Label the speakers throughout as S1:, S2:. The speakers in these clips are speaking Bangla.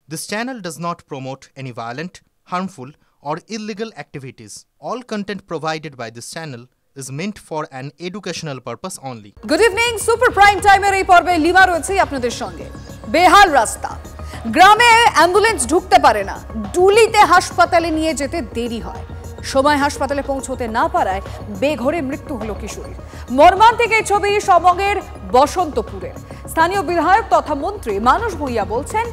S1: This channel does not promote any violent, harmful, or illegal activities. All content provided by this channel is meant for an educational purpose only.
S2: Good evening, Super Prime Time এই পর্বে লিমা রয়েছে আপনাদের সঙ্গে। বেহাল রাস্তা, গ্রামে অ্যাম্বুলেন্স ঢুকতে পারে না, ডুলিতে হাসপাতালে নিয়ে যেতে দেরি হয়। সময় হাসপাতালে পৌঁছতে না পারায় বেঘরে মৃত্যু হলো কিশোরীর। মর্মান্তিক এই ছবি সমগ্রের বসন্তপুরের। স্থানীয় বিধায়ক তথা মন্ত্রী মানস ভূঁইয়া বলছেন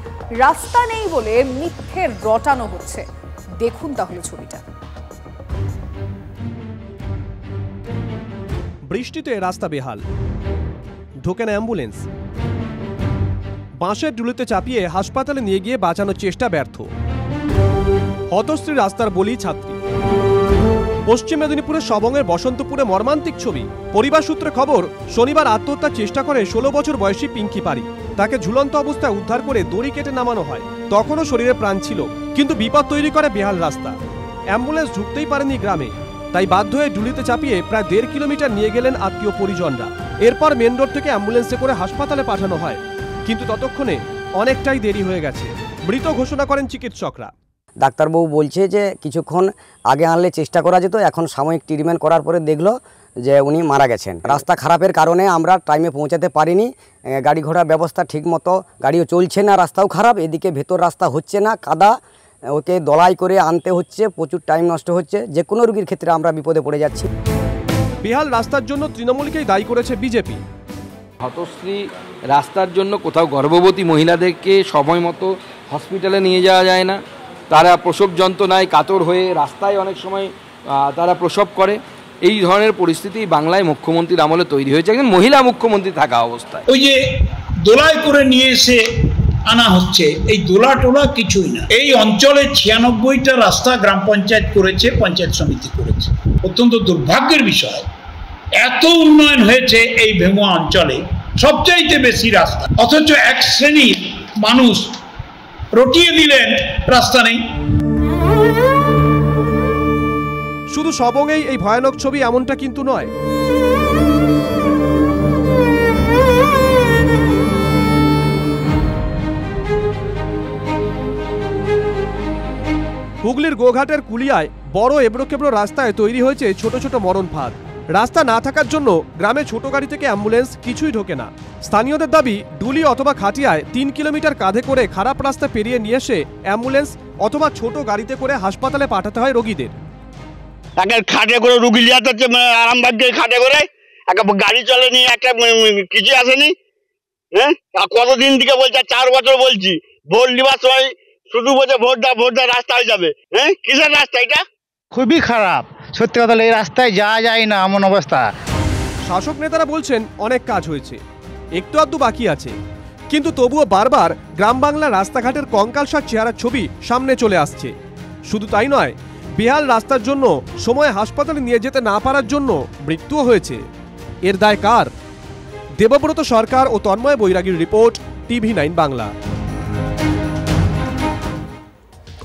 S2: রাস্তা নেই বলে মিথ্যে রটানো হচ্ছে। দেখুন তাহলে ছবিটা।
S3: বৃষ্টিতে রাস্তা বেহাল, ঢোকে না অ্যাম্বুলেন্স, বাঁশের ডুলিতে চাপিয়ে হাসপাতালে নিয়ে গিয়ে বাঁচানোর চেষ্টা ব্যর্থ। হতশ্রী রাস্তার বলি ছাত্রী। পশ্চিম মেদিনীপুরের সবংয়ের বসন্তপুরে মর্মান্তিক ছবি। পরিবার সূত্রে খবর, শনিবার আত্মহত্যার চেষ্টা করে 16 বছর বয়সী পিঙ্কি পারি। তাকে ঝুলন্ত অবস্থায় উদ্ধার করে দড়ি কেটে নামানো হয়। তখনও শরীরে প্রাণ ছিল, কিন্তু বিপদ তৈরি করে বেহাল রাস্তা। অ্যাম্বুলেন্স ঢুকতেই পারেনি গ্রামে, তাই বাধ্য হয়ে ডুলিতে চাপিয়ে প্রায় 1.5 কিলোমিটার নিয়ে গেলেন আত্মীয় পরিজনরা। এরপর মেন রোড থেকে অ্যাম্বুলেন্সে করে হাসপাতালে পাঠানো হয়, কিন্তু ততক্ষণে অনেকটাই দেরি হয়ে গেছে। মৃত ঘোষণা করেন চিকিৎসকরা।
S4: ডাক্তারবাবু বলছে যে কিছুক্ষণ আগে আনলে চেষ্টা করা যেত, এখন সাময়িক ট্রিটমেন্ট করার পরে দেখলো যে উনি মারা গেছেন। রাস্তা খারাপের কারণে আমরা টাইমে পৌঁছাতে পারিনি। গাড়ি ঘোড়ার ব্যবস্থা ঠিক মতো, গাড়িও চলছে না, রাস্তাও খারাপ, এদিকে ভেতর রাস্তা হচ্ছে না, কাদা, ওকে দলাই করে আনতে হচ্ছে, প্রচুর টাইম নষ্ট হচ্ছে। যে কোনো রোগীর ক্ষেত্রে আমরা বিপদে পড়ে যাচ্ছি।
S3: বেহাল রাস্তার জন্য তৃণমূলকেই দায়ী করেছে বিজেপি।
S5: হতশ্রী রাস্তার জন্য কোথাও গর্ভবতী মহিলাদেরকে সময় মতো হসপিটালে নিয়ে যাওয়া যায় না। তারা প্রসব যন্ত্রণায় কাতর হয়ে রাস্তায় অনেক সময় তারা প্রসব করে। এই ধরনের পরিস্থিতি বাংলায় মুখ্যমন্ত্রীর আমলে তৈরি হয়েছে, একজন মহিলা মুখ্যমন্ত্রী থাকা অবস্থায়।
S6: ওই যে দোলাই করে নিয়ে এসে আনা হচ্ছে, এই দোলা টোলা কিছুই না। এই অঞ্চলে 96টা রাস্তা গ্রাম পঞ্চায়েত করেছে, পঞ্চায়েত সমিতি করেছে। অত্যন্ত দুর্ভাগ্যের বিষয়, এত উন্নয়ন হয়েছে এই ভেমুয়া অঞ্চলে, সবচাইতে বেশি রাস্তা, অথচ এক শ্রেণীর মানুষ রটিয়ে দিলেন রাস্তা নেই।
S3: শুধু সবংয়েই এই ভয়ানক ছবি এমনটা কিন্তু নয়। হুগলির গোঘাটের কুলিয়ায় বড় এবড়োখেবড়ো রাস্তায় তৈরি হয়েছে ছোট ছোট মরণ ফাঁদ। রাস্তা না থাকার জন্য গ্রামে ছোট গাড়ি থেকে অ্যাম্বুলেন্স কিছুই ঢোকে না। স্থানীয়দের দাবি, ডুলি অথবা খাটিয়ায় 3 কিলোমিটার কাঁধে করে খারাপ রাস্তা পেরিয়ে নিয়ে এসে অ্যাম্বুলেন্স অথবা ছোট গাড়িতে করে হাসপাতালে পাঠাতে হয় রোগীদের।
S7: খাটে করে রুগী লিয়ে যাচ্ছে, আরামবাগ খাটে করে, একটা গাড়ি চলেনি, একটা কিছু আসেনি। হ্যাঁ, কতদিন থেকে বলছে, 4 বছর বলছি, ভোট নিবার সময় শুধু বলছে ভোট দা রাস্তা হয়ে যাবে। হ্যাঁ, কিসের রাস্তা এটা?
S8: খুবই খারাপ, সত্যি কথা। এই রাস্তায় যাওয়া যায় না, এমন অবস্থা।
S3: শাসক নেতারা বলছেন অনেক কাজ হয়েছে, একটু আধটু বাকি আছে, কিন্তু তবুও বারবার গ্রাম বাংলার রাস্তাঘাটের কঙ্কালসার চেহারার ছবি সামনে চলে আসছে। শুধু তাই নয়, বেহাল রাস্তার জন্য সময়ে হাসপাতালে নিয়ে যেতে না পারার জন্য মৃত্যুও হয়েছে। এর দায় কার? দেবব্রত সরকার ও তন্ময় বৈরাগীর রিপোর্ট, TV9 বাংলা।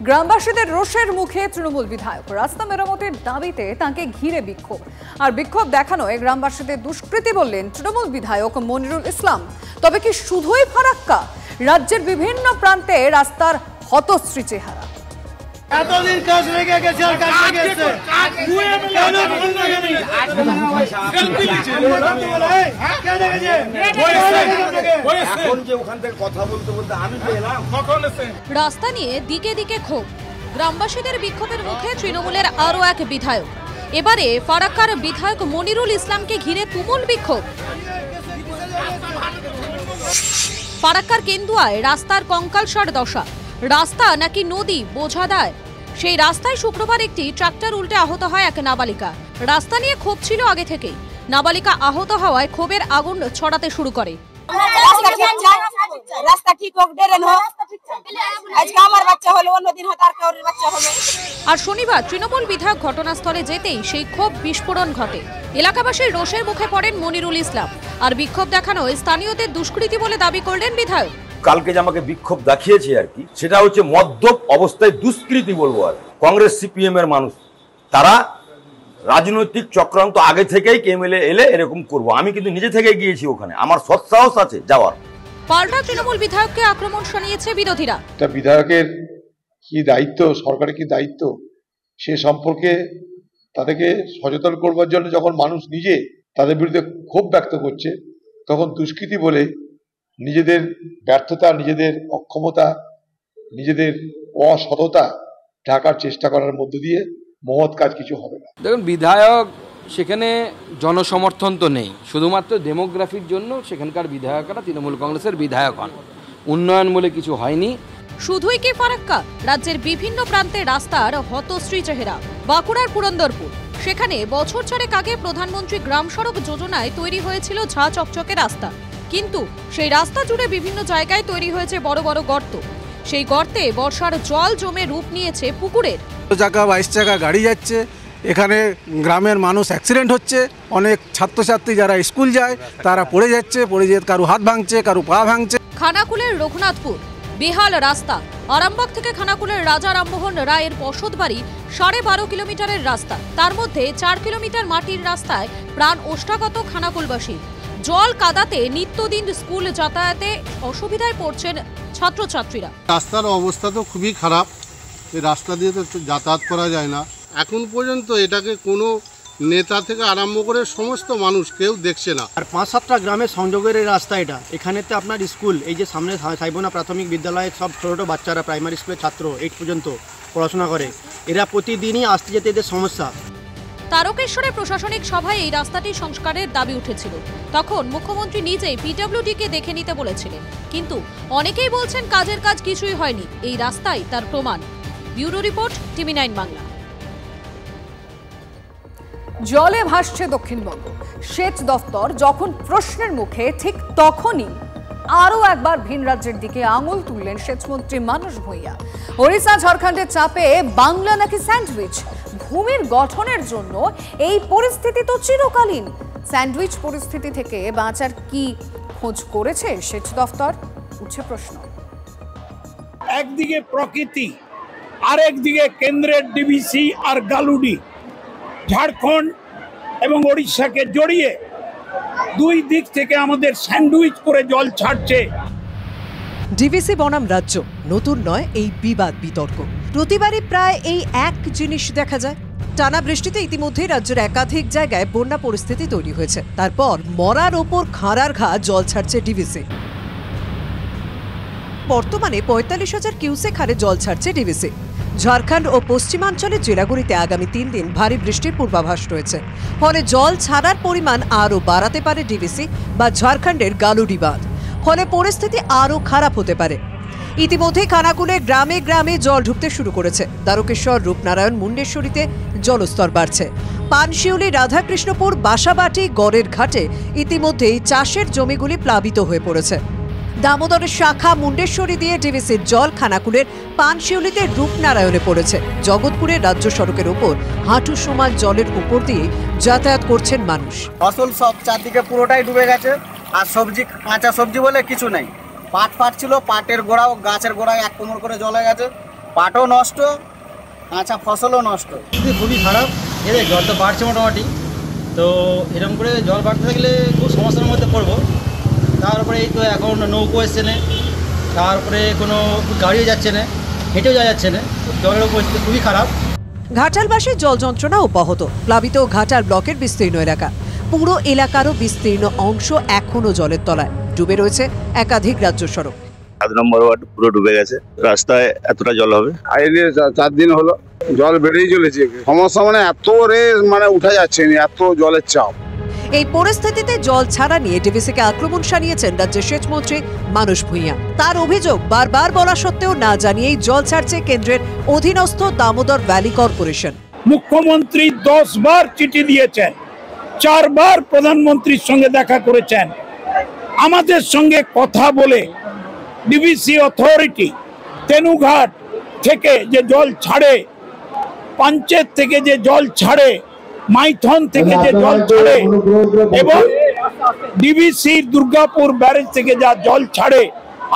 S2: গ্রামবাসীদের রোষের মুখে তৃণমূল বিধায়ক। রাস্তা মেরামতের দাবিতে তাকে ঘিরে বিক্ষোভ, আর বিক্ষোভ দেখানোয় গ্রামবাসীদের দুষ্কৃতী বললেন তৃণমূল বিধায়ক মনিরুল ইসলাম। তবে কি শুধুই ফারাক্কা? রাজ্যের বিভিন্ন প্রান্তে রাস্তার হতশ্রী চেহারা।
S8: এতদিন কাজ রেখে গেছে, আর কাজ রেখে গেছে।
S9: রাস্তা নিয়ে দিকে দিকে ক্ষোভ। গ্রামবাসীদের বিক্ষোভের মুখে তৃণমূলের আরও এক বিধায়ক। এবারে ফারাক্কার বিধায়ক মনিরুল ইসলামকে ঘিরে তুমুল বিক্ষোভ। ফারাক্কার কেন্দুয়ায় রাস্তার কঙ্কালসার দশা। রাস্তা নাকি নদী বোঝা দেয়। সেই রাস্তায় শুক্রবার একটি ট্রাক্টর উল্টে আহত হয় এক নাবালিকা। রাস্তা নিয়ে ক্ষোভ ছিল আগে থেকেই। নাবালিকা আহত হওয়ায় ক্ষোভের আগুন ছড়াতে শুরু করে। আর শনিবার তৃণমূল বিধায়ক ঘটনাস্থলে যেতেই সেই ক্ষোভ বিস্ফোরণ ঘটে। এলাকাবাসীর রোষের মুখে পড়েন মনিরুল ইসলাম, আর বিক্ষোভ দেখানো স্থানীয়দের দুষ্কৃতী বলে দাবি করলেন বিধায়ক।
S10: কালকে যে আমাকে বিক্ষোভ দেখিয়েছে আর কি, সেটা হচ্ছে মদ্যপ অবস্থায় দুষ্কৃতী বলবো। আর কংগ্রেস CPM এর মানুষ, তারা রাজনৈতিক চক্রান্ত আগে থেকেই এলে এরকম করবো। আমি কিন্তু নিজে থেকে গিয়েছি ওখানে, আমার সৎসাহস আছে যাওয়ার।
S9: পাল্টা তৃণমূল বিধায়ককে আক্রমণ শানিয়েছে বিরোধীরা।
S11: বিধায়কের কি দায়িত্ব, সরকারের কি দায়িত্ব, সে সম্পর্কে তাদেরকে সচেতন করবার জন্য যখন মানুষ নিজে তাদের বিরুদ্ধে ক্ষোভ ব্যক্ত করছে, তখন দুষ্কৃতী বলে নিজেদের ব্যর্থতা, নিজেদের অক্ষমতা, নিজেদের অসততা ঢাকার চেষ্টা করার মধ্য দিয়ে মহৎ কাজ কিছু হবে না।
S5: দেখুন, বিধায়ক সেখানে জনসমর্থন তো নেই, শুধুমাত্র ডেমোগ্রাফির জন্য সেখানকার বিধায়করা তৃণমূল কংগ্রেসের বিধায়ক হন। উন্নয়ন বলে কিছু হয়নি।
S9: শুধুই কি ফারাক্কা, রাজ্যের বিভিন্ন প্রান্তে রাস্তার হতশ্রী চেহারা। বাঁকুড়ার পুরন্দরপুর, সেখানে বছর 4 আগে প্রধানমন্ত্রী গ্রাম সড়ক যোজনায় তৈরি হয়েছিল ঝা চকচকে রাস্তা, কিন্তু সেই রাস্তা জুড়ে বিভিন্ন জায়গায় তৈরি হয়েছে বড় বড় গর্ত। সেই গর্তে বর্ষার জল জমে রূপ নিয়েছে পুকুরের।
S12: 22 চাকা গাড়ি যাচ্ছে, এখানে গ্রামের মানুষ অ্যাক্সিডেন্ট হচ্ছে, অনেক ছাত্রছাত্রী যারা স্কুল যায় তারা পড়ে যাচ্ছে, পড়ে যেয়ে কারো হাত ভাঙছে, কারো পা ভাঙছে।
S9: খানাকুলের রঘুনাথপুর, বেহাল রাস্তা। আরামবাগ থেকে খানাকুলের রাজা রামমোহন রায়ের বসতবাড়ি 12.5 কিলোমিটারের রাস্তা, তার মধ্যে 4 কিলোমিটার মাটির রাস্তায় প্রাণ ওষ্ঠাগত খানাকুলবাসী। জল কাদাতে নিত্যদিন স্কুল যাতায়াতে অসুবিধায় পড়ছেন ছাত্রছাত্রীরা।
S13: রাস্তার অবস্থা তো খুবই খারাপ, এই রাস্তা দিয়ে তো যাতায়াত করা যায় না। এখন পর্যন্ত এটাকে কোনো নেতা থেকে আরম্ভ করে সমস্ত মানুষ কেউ দেখছে না।
S14: আর 5-7টা গ্রামের সংযোগের এই রাস্তা এটা, এখানেতে আপনার স্কুল, এই যে সামনে সাইবোনা প্রাথমিক বিদ্যালয়ে সব ছোটো ছোটো বাচ্চারা প্রাইমারি স্কুলের ছাত্র 8 পর্যন্ত পড়াশোনা করে, এরা প্রতিদিনই আসতে যেতে এদের সমস্যা।
S9: তারকেশ্বরে প্রশাসনিক সভায় এই রাস্তাটি সংস্কারের দাবি উঠেছিল। তখন মুখ্যমন্ত্রী নিজেই পিডব্লিউডিকে দেখে নিতে বলেছিলেন, কিন্তু অনেকেই বলছেন কাজের কাজ কিছুই হয়নি। এই রাস্তাই তার প্রমাণ। Bureau report, TV9 Bangla.
S2: জলে ভাসছে দক্ষিণবঙ্গ। সেচ দফতর যখন প্রশ্নের মুখে, ঠিক তখনই আরও একবার ভিন রাজ্যের দিকে আঙুল তুললেন সেচমন্ত্রী মানস ভূঁইয়া। ওড়িশা ঝাড়খণ্ডের চাপে বাংলা নাকি স্যান্ডউইচ? ভূমির গঠনের জন্য এই পরিস্থিতি তো চিরকালীন। স্যান্ডউইচ পরিস্থিতি থেকে বাঁচার কি খোঁজ করেছে সেচ দফতর? উঠছে প্রশ্ন।
S6: একদিকে প্রকৃতি, আরেকদিকে কেন্দ্রের ডিভিসি আর গালুডি, ঝাড়খণ্ড এবং ওড়িশাকে জড়িয়ে দুই দিক থেকে আমাদের স্যান্ডউইচ করে জল ছাড়ছে।
S15: ডিভিসি বনাম রাজ্য নতুন নয় এই বিবাদ বিতর্ক। প্রতিবারই প্রায় এই এক জিনিস দেখা যায়। টানা বৃষ্টিতে ইতিমধ্যে রাজ্যের একাধিক জায়গায় বন্যা পরিস্থিতি তৈরি হয়েছে। তারপর মরার ওপর খাঁড়ার ঘা জল ছাড়ছে ডিভিসি। বর্তমানে 45,000 কিউসেক হারে জল ছাড়ছে ডিভিসি। ঝাড়খণ্ড ও পশ্চিমাঞ্চলের জেলাগুলিতে আগামী 3 দিন ভারী বৃষ্টির পূর্বাভাস রয়েছে। ফলে জল ছাড়ার পরিমাণ আরও বাড়াতে পারে ডিভিসি বা ঝাড়খণ্ডের গালুডি বাঁধ। ফলে পরিস্থিতি আরও খারাপ হতে পারে। ইতিমধ্যে খানাকুলে গ্রামে গ্রামে জল ঢুকতে শুরু করেছে। তারকেশ্বর, রূপনারায়ণ, মুন্ডেশ্বরীতে জলস্তর বাড়ছে। পানশিউলি, রাধাকৃষ্ণপুর, বাসাবাটি, গড়ের ঘাটে ইতিমধ্যেই চাষের জমিগুলি প্লাবিত হয়ে পড়েছে। দামোদরের শাখা মুন্ডেশ্বরী দিয়ে ডিভিসির জল খানাকুলের পানশিউলিতে রূপনারায়ণে পড়েছে। জগৎপুরের রাজ্য সড়কের উপর হাঁটু সমান জলের উপর দিয়ে যাতায়াত করছেন মানুষ।
S16: ফসল সব চারদিকে পুরোটাই ডুবে গেছে, আর সবজি, কাঁচা সবজি বলে কিছু নেই। পাট ছিল, পাটের গোড়াও, গাছের গোড়ায় 1 কোমর করে জলে গেছে। পাটও নষ্ট, কাঁচা ফসলও নষ্ট।
S14: খুবই খারাপ। জল তো বাড়ছে মোটামুটি, তো এরকম করে জল বাড়তে থাকলে খুব সমস্যার মধ্যে পড়বো। তারপরে এই তো এখন নৌকো এসছে না, তারপরে কোনো গাড়িও যাচ্ছে না, হেঁটেও যাওয়া যাচ্ছে না। জলের পরিস্থিতি খুবই খারাপ।
S15: ঘাটালবাসী জল যন্ত্রণা অব্যাহত। প্লাবিত ঘাটাল ব্লকের বিস্তীর্ণ এলাকা। পুরো এলাকারও বিস্তীর্ণ অংশ এখনো জলের তলায়। ডুবে রয়েছে একাধিক রাজ্য সড়ক।
S17: 7 নম্বর ওয়ার্ড পুরো ডুবে গেছে, রাস্তায় এতটা জল হবে।
S13: 4 দিন হলো জল বেড়েই চলেছে। সমস্যা মানে এত উঠা যাচ্ছে না, এত জলের চাপ।
S15: এই পরিস্থিতিতে জল ছাড়া নিয়ে ডিভিসিকে আক্রমণ শানিয়েছেন রাজ্যের সেচমন্ত্রী মানস ভূঁইয়া। তার অভিযোগ, বারবার বলা সত্ত্বেও না জানিয়েই জল ছাড়ছে কেন্দ্রের অধীনস্থ দামোদর ভ্যালি কর্পোরেশন।
S6: মুখ্যমন্ত্রী 10 বার চিঠি দিয়েছেন, 4 বার প্রধানমন্ত্রীর সঙ্গে দেখা করেছেন। আমাদের সঙ্গে কথা বলে ডিভিসি অথরিটি তেনুঘাট থেকে যে জল ছাড়ে, পঞ্চায়েত থেকে যে জল ছাড়ে, মাইথন থেকে যে জল ছাড়ে এবং ডিভিসির দুর্গাপুর ব্যারেজ থেকে যা জল ছাড়ে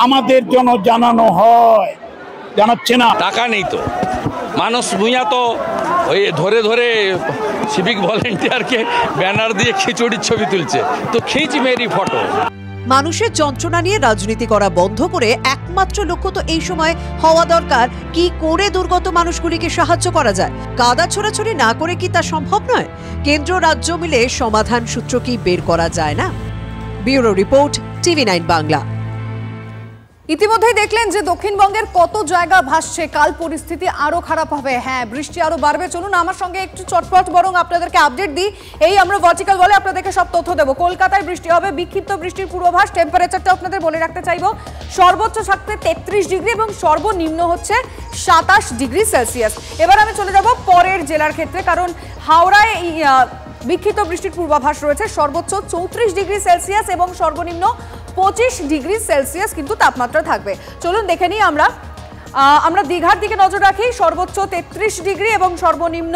S6: আমাদের জন্য জানানো হয়। জানাচ্ছে না,
S18: টাকা নেই তো। মানস ভূঁইয়া তো ওই ধরে ধরে সিভিক ভলেন্টিয়ারকে ব্যানার দিয়ে খিচুড়ির ছবি তুলছে, তো খিচ মেরি ফটো।
S15: মানুষের যন্ত্রণা নিয়ে রাজনীতি করা বন্ধ করে একমাত্র লক্ষ্য তো এই সময় হওয়া দরকার কি করে দুর্গত মানুষগুলিকে সাহায্য করা যায়। কাদা ছোড়াছড়ি না করে কি তা সম্ভব নয়? কেন্দ্র রাজ্য মিলে সমাধান সূত্র কি বের করা যায় না? Bureau report, TV9 Bangla.
S2: ইতিমধ্যেই দেখলেন যে দক্ষিণবঙ্গের কত জায়গা ভাসছে, কাল পরিস্থিতি আরো খারাপ হবে। হ্যাঁ, বৃষ্টি আরো বাড়বে। চলুন আমার সঙ্গে একটু চটপট বরং আপনাদেরকে আপডেট দিই। এই আমরা ভার্টিক্যাল বলে আপনাদেরকে সব তথ্য দেবো। কলকাতায় বৃষ্টি হবে, বিক্ষিপ্ত বৃষ্টির পূর্বাভাস। টেম্পারেচারটা আপনাদের বলে রাখতে চাইবো, সর্বোচ্চ থাকতে 33 ডিগ্রি এবং সর্বনিম্ন হচ্ছে 27 ডিগ্রি সেলসিয়াস। এবার আমি চলে যাব পরের জেলার ক্ষেত্রে, কারণ হাওড়ায় বিক্ষিপ্ত বৃষ্টির পূর্বাভাস রয়েছে। সর্বোচ্চ 34 ডিগ্রি সেলসিয়াস এবং সর্বনিম্ন 25 ডিগ্রি সেলসিয়াস কিন্তু তাপমাত্রা থাকবে। চলুন দেখে নিই আমরা দীঘার দিকে নজর রাখি। সর্বোচ্চ 33 ডিগ্রি এবং সর্বনিম্ন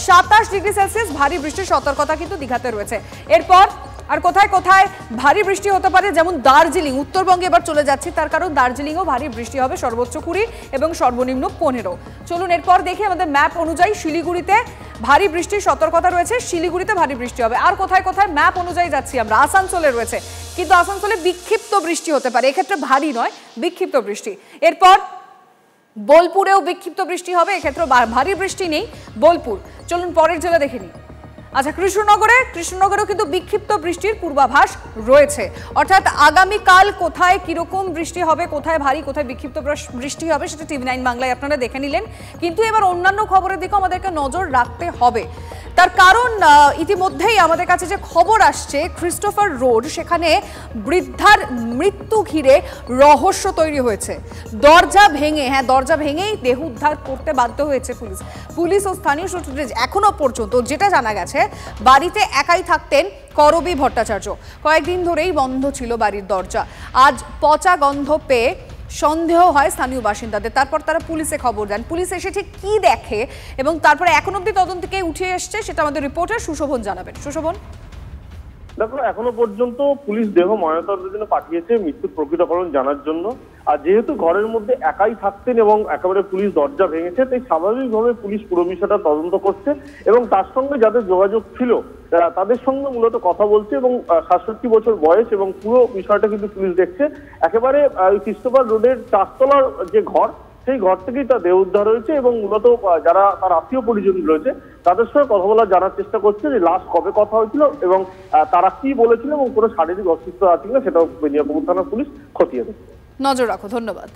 S2: 27 ডিগ্রি সেলসিয়াস। ভারী বৃষ্টির সতর্কতা কিন্তু দীঘাতে রয়েছে। এরপর আর কোথায় কোথায় ভারী বৃষ্টি হতে পারে, যেমন দার্জিলিং। উত্তরবঙ্গে এবার চলে যাচ্ছি, তার কারণ দার্জিলিংও ভারী বৃষ্টি হবে, সর্বোচ্চ 20 এবং সর্বনিম্ন 15। চলুন এরপর দেখি আমাদের ম্যাপ অনুযায়ী শিলিগুড়িতে ভারী বৃষ্টির সতর্কতা রয়েছে। শিলিগুড়িতে ভারী বৃষ্টি হবে। আর কোথায় কোথায় ম্যাপ অনুযায়ী যাচ্ছি আমরা, আসানসোলে রয়েছে, কিন্তু আসানসোলে বিক্ষিপ্ত বৃষ্টি হতে পারে, এক্ষেত্রে ভারী নয়, বিক্ষিপ্ত বৃষ্টি। এরপর বোলপুরেও বিক্ষিপ্ত বৃষ্টি হবে, এক্ষেত্রে ভারী বৃষ্টি নেই, বোলপুর। চলুন পরের জেলা দেখে নিই। আচ্ছা, কৃষ্ণনগরেও কিন্তু বিক্ষিপ্ত বৃষ্টির পূর্বাভাস রয়েছে। অর্থাৎ আগামীকাল কোথায় কিরকম বৃষ্টি হবে, কোথায় ভারী কোথায় বিক্ষিপ্ত বৃষ্টি হবে, সেটা TV9 বাংলায় আপনারা দেখে নিলেন। কিন্তু এবার অন্যান্য খবরের দিকেও আমাদেরকে নজর রাখতে হবে। তার কারণ ইতিমধ্যেই আমাদের কাছে যে খবর আসছে, ক্রিস্টোফার রোড, সেখানে বৃদ্ধার মৃত্যু ঘিরে রহস্য তৈরি হয়েছে। দরজা ভেঙেই দেহ উদ্ধার করতে বাধ্য হয়েছে পুলিশ ও স্থানীয় সূত্রে এখনো পর্যন্ত যেটা জানা গেছে, বাড়িতে একাই থাকতেন করবী ভট্টাচার্য। কয়েকদিন ধরেই বন্ধ ছিল বাড়ির দরজা। আজ পচা গন্ধ পেয়ে সন্দেহ হয় স্থানীয় বাসিন্দাদের। তারপর তারা পুলিশে খবর দেন। পুলিশ এসে ঠিক কি দেখে এবং তারপরে এখন অব্দি তদন্ত থেকে উঠে এসছে, সেটা আমাদের রিপোর্টার সুশোভন জানাবেন। সুশোভন।
S19: দেখো, এখনো পর্যন্ত পুলিশ দেহ ময়নাতদন্তের জন্য পাঠিয়েছে মৃত্যুর প্রকৃত কারণ জানার জন্য। আর যেহেতু ঘরের মধ্যে একাই থাকতেন এবং একেবারে পুলিশ দরজা ভেঙেছে, তাই স্বাভাবিকভাবে পুলিশ পুরো বিষয়টা তদন্ত করছে এবং তার সঙ্গে যাদের যোগাযোগ ছিল তাদের সঙ্গে মূলত কথা বলছে এবং 67 বছর বয়স এবং পুরো বিষয়টা কিন্তু পুলিশ দেখছে। একেবারে ক্রিস্টোফার রোডের 4 তলার যে ঘর, সেই ঘর থেকেই তার দেহ উদ্ধার হয়েছে এবং মূলত যারা তার আত্মীয় পরিজন রয়েছে তাদের সঙ্গে কথা বলার জানার চেষ্টা করছে যে লাস্ট কবে কথা হয়েছিল এবং তারা কি বলেছিল এবং কোনো শারীরিক অসুস্থ আছে কিনা সেটাও বেনিয়াপুর থানার পুলিশ খতিয়ে দেখছে।
S2: নজর রাখো। ধন্যবাদ।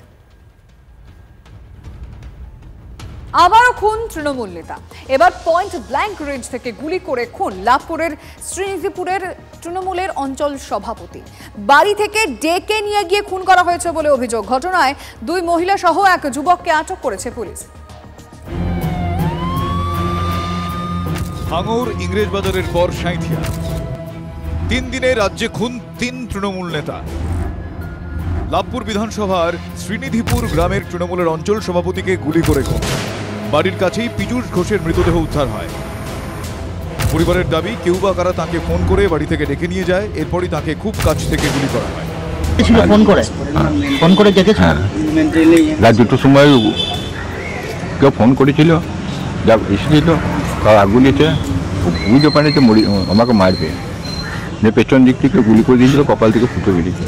S2: আবারও খুন তৃণমূল নেতা। এবার পয়েন্ট ব্ল্যাঙ্ক রেঞ্জ থেকে গুলি করে খুন লাভপুরের শ্রীনিধিপুরের তৃণমূলের অঞ্চল সভাপতি। বাড়ি থেকে ডেকে নিয়ে গিয়ে খুন করা হয়েছে বলে অভিযোগ। ঘটনায় 2 মহিলা সহ এক যুবককে আটক করেছে পুলিশ।
S20: ভাঙড় ইংরেজবাজারের পর সাঁইথিয়া। 3 দিনে রাজ্যে খুন 3 তৃণমূল নেতা। লাভপুর বিধানসভার শ্রীনিধিপুর গ্রামের তৃণমূলের অঞ্চল সভাপতিকে গুলি করে খুন। বাড়ির কাছেই পীযূষ ঘোষের মৃতদেহ উদ্ধার হয়। পরিবারের দাবি, কেউ বা কারা তাকে ফোন করে বাড়ি থেকে ডেকে নিয়ে যায়, এরপরই তাকে খুব কাছ থেকে গুলি করা হয়।
S21: ফোন করে ডেকেছে রাত 2টোর সময় কেউ ফোন করেছিল, যা এসেছিল তার গুলিতে বুঝতে পারে যে আমাকে মারবে, পেছন দিক থেকে গুলি করে দিয়েছিল, কপাল থেকে ফুটো বেরিয়েছে,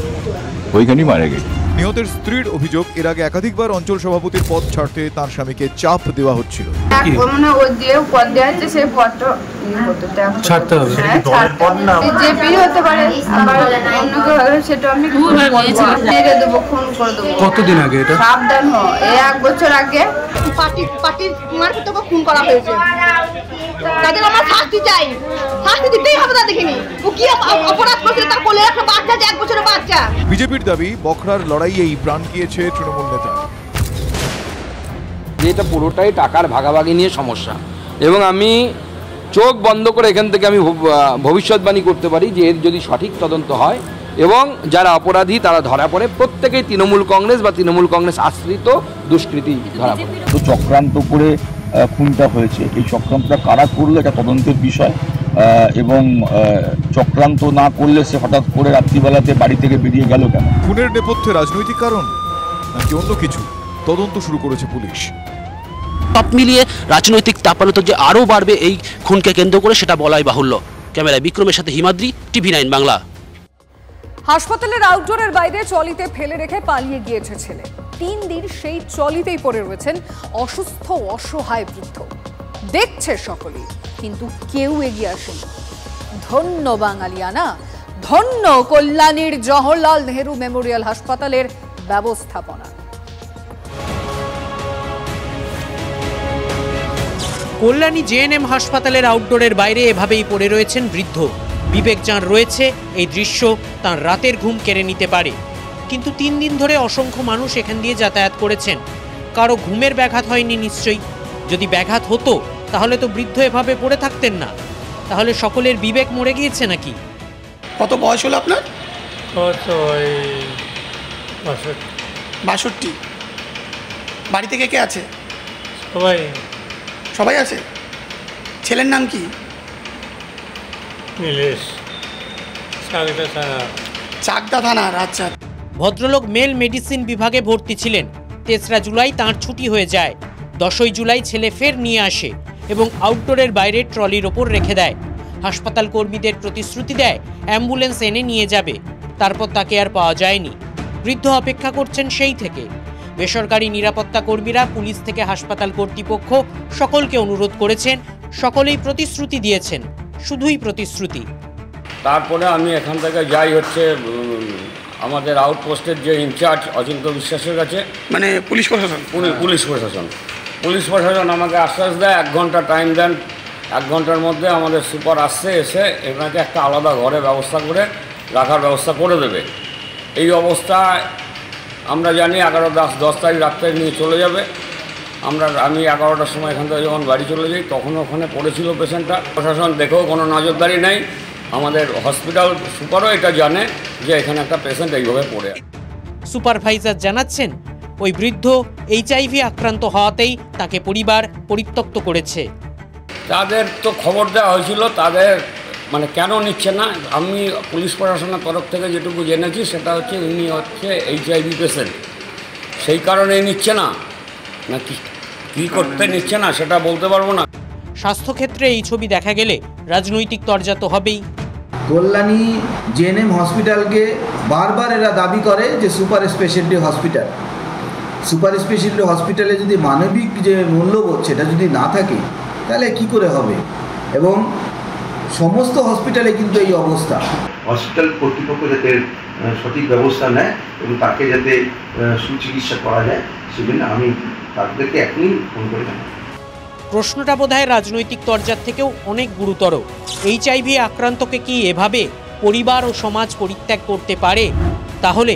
S21: ওইখানেই মারা গেছে।
S20: নিহতের স্ত্রীর অভিযোগ, এর আগে একাধিকবার অঞ্চল সভাপতির পদ ছাড়তে তার স্বামীকে চাপ দেওয়া হচ্ছিল।
S21: কতদিন আগে এটা?
S22: সাবধান হ, 1 বছর আগে পার্টির খুন করা হয়েছে। তাদের আমরা শাস্তি চাই, শাস্তি দিতেই হবে তাদেরকে। ও কি অপরাধ করেছে, তার কোলে একটা বাচ্চা আছে, 1 বছরের বাচ্চা।
S20: বিজেপির দাবি, বখরার লড়াইয়েই প্রাণ গিয়েছে তৃণমূল নেতা।
S5: এটা পুরোটাই টাকার ভাগাভাগি নিয়ে সমস্যা এবং আমি চোখ বন্ধ করে এখান থেকে আমি ভবিষ্যৎবাণী করতে পারি যে এর যদি সঠিক তদন্ত হয় এবং যারা অপরাধী তারা ধরা পড়ে, প্রত্যেকেই তৃণমূল কংগ্রেস বা তৃণমূল কংগ্রেস আশ্রিত দুষ্কৃতী ধরা পড়ে।
S21: তো চক্রান্ত করে খুনটা হয়েছে, এই চক্রান্তটা কারা করলো এটা তদন্তের বিষয় এবং চক্রান্ত না করলে সে হঠাৎ করে রাত্রিবেলাতে বাড়ি থেকে বেরিয়ে গেল কেন?
S20: খুনের নেপথ্যে রাজনৈতিক কারণ নাকি অন্য কিছু, তদন্ত শুরু করেছে পুলিশ।
S23: সব মিলিয়ে রাজনৈতিক তাপানতা যে আরও বাড়বে এই খুনকে কেন্দ্র করে সেটা বলাই বাহুল্য। ক্যামেরায় বিক্রমের সাথে হিমাদ্রি, TV9 বাংলা।
S2: হাসপাতালের আউটডোরের বাইরে ট্রলিতে ফেলে রেখে পালিয়ে গিয়েছে ছেলে। 3 দিন সেই ট্রলিতেই পড়ে রয়েছেন অসুস্থ অসহায় বৃদ্ধ। দেখছে সকলেই, কিন্তু কেউ এগিয়ে আসেনি। ধন্য বাঙালিয়ানা, ধন্য কল্যাণীর জওহরলাল নেহেরু মেমোরিয়াল হাসপাতালের ব্যবস্থাপনা।
S1: কল্যাণী জেএনএম হাসপাতালের আউটডোরের বাইরে এভাবেই পড়ে রয়েছেন বৃদ্ধ। বিবেক যাঁর রয়েছে, এই দৃশ্য তাঁর রাতের ঘুম কেড়ে নিতে পারে। কিন্তু 3 দিন ধরে অসংখ্য মানুষ এখান দিয়ে যাতায়াত করেছেন। কারো ঘুমের ব্যাঘাত হয়নি নিশ্চয়ই। যদি ব্যাঘাত হতো তাহলে তো বৃদ্ধ এভাবে পড়ে থাকতেন না। তাহলে সকলের বিবেক মরে গিয়েছে নাকি?
S4: কত বয়স হলো আপনার? 62। বাড়িতে কে কে আছে? সবাই আছে। ছেলের নাম কি?
S7: নীলেশ,
S4: চাকদা থানার। আচ্ছা।
S1: ভদ্রলোক মেল মেডিসিন বিভাগে ভর্তি ছিলেন। 3রা জুলাই তাঁর ছুটি হয়ে যায়। 10ই জুলাই ছেলে ফের নিয়ে আসে এবং আউটডোরের বাইরে ট্রলির ওপর রেখে দেয়। হাসপাতাল কর্মীদের প্রতিশ্রুতি দেয় অ্যাম্বুলেন্স এনে নিয়ে যাবে। তারপর তাকে আর পাওয়া যায়নি। বৃদ্ধ অপেক্ষা করছেন সেই থেকে। বেসরকারি নিরাপত্তা কর্মীরা, পুলিশ থেকে হাসপাতাল কর্তৃপক্ষ সকলকে অনুরোধ করেছেন। সকলেই প্রতিশ্রুতি দিয়েছেন, শুধুই প্রতিশ্রুতি।
S24: তারপরে আমি এখান থেকে যাই হচ্ছে আমাদের আউটপোস্টের যে ইনচার্জ অচিন্ত বিশ্বাসের কাছে,
S4: মানে পুলিশ প্রশাসন।
S24: পুলিশ প্রশাসন আমাকে আশ্বাস দেয় 1 ঘন্টা টাইম দেন। 1 ঘন্টার মধ্যে আমাদের সুপার আসছে, এসে এনাকে একটা আলাদা ঘরে ব্যবস্থা করে রাখার ব্যবস্থা করে দেবে। এই অবস্থায় আমরা জানি 11-10 তারিখ রাত্রে নিয়ে চলে যাবে। আমি 11টার সময় এখান থেকে যখন বাড়ি চলে যাই তখন ওখানে পড়েছিল পেশেন্টটা। প্রশাসন দেখেও কোনো নজরদারি নেই। আমাদের হসপিটাল সুপারও এটা জানে যে এখানে একটা পেশেন্ট এইভাবে পড়ে।
S1: সুপারভাইজার জানাচ্ছেন ওই বৃদ্ধ HIV আক্রান্ত হওয়াতেই তাকে পরিবার পরিত্যক্ত করেছে।
S24: তাদের তো খবর দেওয়া হয়েছিল, তাদের মানে কেন নিচ্ছে না, আমি পুলিশ প্রশাসনের তরফ থেকে যেটুকু জেনেছি সেটা হচ্ছে উনি হচ্ছে HIV পেশেন্ট, সেই কারণেই নিচ্ছে না। নাকি কী করতে নিচ্ছে না সেটা বলতে পারবো না।
S1: স্বাস্থ্যক্ষেত্রে এই ছবি দেখা গেলে রাজনৈতিক তরজা তো হবেই।
S25: কল্যাণী জেএনএম হসপিটালকে বারবার এরা দাবি করে যে super speciality hospital. Super speciality হসপিটালে যদি মানবিক যে মূল্যবোধ সেটা যদি না থাকে তাহলে কি করে হবে? এবং সমস্ত হসপিটালে কিন্তু এই অবস্থা।
S26: হসপিটাল কর্তৃপক্ষ যাতে সঠিক ব্যবস্থা নেয় এবং তাকে যাতে সুচিকিৎসা করা যায় সেজন্য আমি তাদেরকে এখনই ফোন করে জানাই।
S1: প্রশ্নটা বোধহয় রাজনৈতিক তরজার থেকেও অনেক গুরুতর। HIV আক্রান্তকে কি এভাবে পরিবার ও সমাজ পরিত্যাগ করতে পারে? তাহলে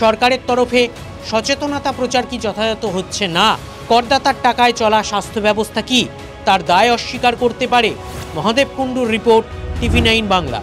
S1: সরকারের তরফে সচেতনতা প্রচার কি যথাযথ হচ্ছে না? করদাতার টাকায় চলা স্বাস্থ্য ব্যবস্থা কি তার দায় অস্বীকার করতে পারে? মহাদেব কুণ্ডুর রিপোর্ট, TV9 বাংলা।